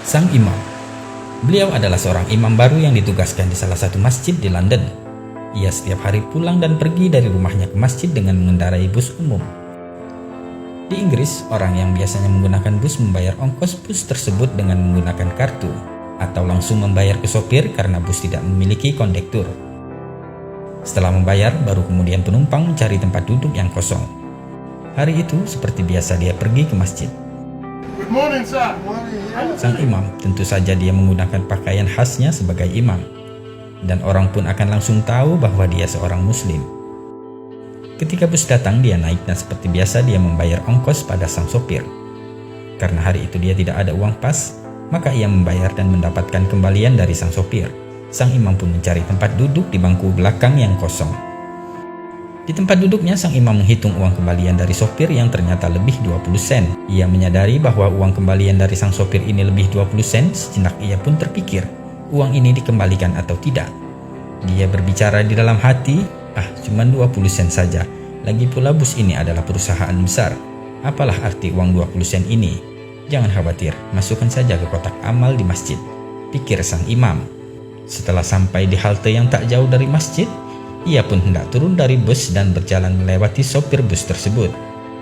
Sang imam. Beliau adalah seorang imam baru yang ditugaskan di salah satu masjid di London. Ia setiap hari pulang dan pergi dari rumahnya ke masjid dengan mengendarai bus umum. Di Inggris, orang yang biasanya menggunakan bus membayar ongkos bus tersebut dengan menggunakan kartu, atau langsung membayar ke sopir karena bus tidak memiliki kondektur. Setelah membayar, baru kemudian penumpang mencari tempat duduk yang kosong. Hari itu, seperti biasa dia pergi ke masjid. Good morning, sir. Sang imam, tentu saja dia menggunakan pakaian khasnya sebagai imam. Dan orang pun akan langsung tahu bahwa dia seorang muslim. Ketika bus datang, dia naik dan seperti biasa dia membayar ongkos pada sang sopir. Karena hari itu dia tidak ada uang pas, maka ia membayar dan mendapatkan kembalian dari sang sopir. Sang imam pun mencari tempat duduk di bangku belakang yang kosong. Di tempat duduknya, sang imam menghitung uang kembalian dari sopir yang ternyata lebih 20 sen. Ia menyadari bahwa uang kembalian dari sang sopir ini lebih 20 sen, sejenak ia pun terpikir, uang ini dikembalikan atau tidak. Dia berbicara di dalam hati, cuma 20 sen saja. Lagi pula bus ini adalah perusahaan besar. Apalah arti uang 20 sen ini? Jangan khawatir, masukkan saja ke kotak amal di masjid, pikir sang imam. Setelah sampai di halte yang tak jauh dari masjid, ia pun hendak turun dari bus dan berjalan melewati sopir bus tersebut.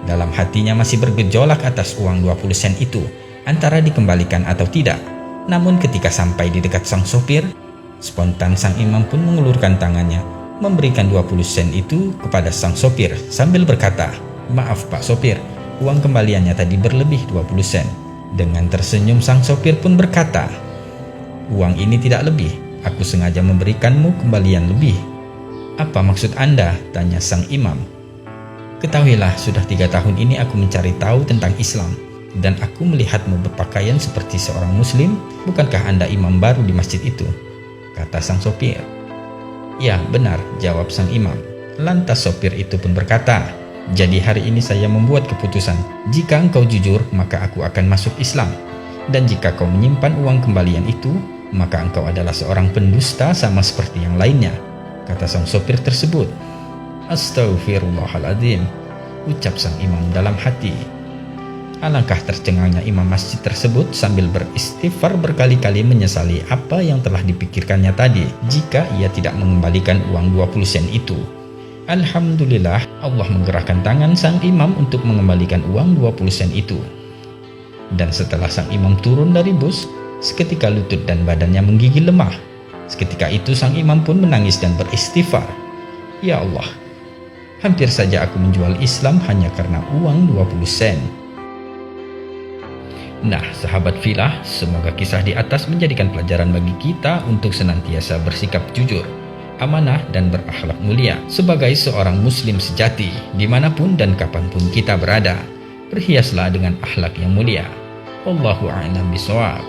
Dalam hatinya masih bergejolak atas uang 20 sen itu, antara dikembalikan atau tidak. Namun ketika sampai di dekat sang sopir, spontan sang imam pun mengulurkan tangannya, memberikan 20 sen itu kepada sang sopir sambil berkata, "Maaf Pak Sopir, uang kembaliannya tadi berlebih 20 sen. Dengan tersenyum sang sopir pun berkata, "Uang ini tidak lebih, aku sengaja memberikanmu kembalian lebih." "Apa maksud Anda?" tanya sang imam. "Ketahuilah, sudah 3 tahun ini aku mencari tahu tentang Islam, dan aku melihatmu berpakaian seperti seorang muslim. Bukankah Anda imam baru di masjid itu?" kata sang sopir. "Ya, benar," jawab sang imam. Lantas sopir itu pun berkata, "Jadi hari ini saya membuat keputusan, jika engkau jujur maka aku akan masuk Islam, dan jika kau menyimpan uang kembalian itu, maka engkau adalah seorang pendusta sama seperti yang lainnya," kata sang sopir tersebut. "Astaghfirullahaladzim," ucap sang imam dalam hati. Alangkah tercengangnya imam masjid tersebut sambil beristighfar berkali-kali menyesali apa yang telah dipikirkannya tadi jika ia tidak mengembalikan uang 20 sen itu. Alhamdulillah, Allah menggerakkan tangan sang imam untuk mengembalikan uang 20 sen itu. Dan setelah sang imam turun dari bus, seketika lutut dan badannya menggigil lemah. Seketika itu sang imam pun menangis dan beristighfar, "Ya Allah, hampir saja aku menjual Islam hanya karena uang 20 sen. Nah, sahabat filah, semoga kisah di atas menjadikan pelajaran bagi kita untuk senantiasa bersikap jujur, amanah, dan berakhlak mulia sebagai seorang muslim sejati dimanapun dan kapanpun kita berada. Berhiaslah dengan akhlak yang mulia. Wallahu a'lam bishawab.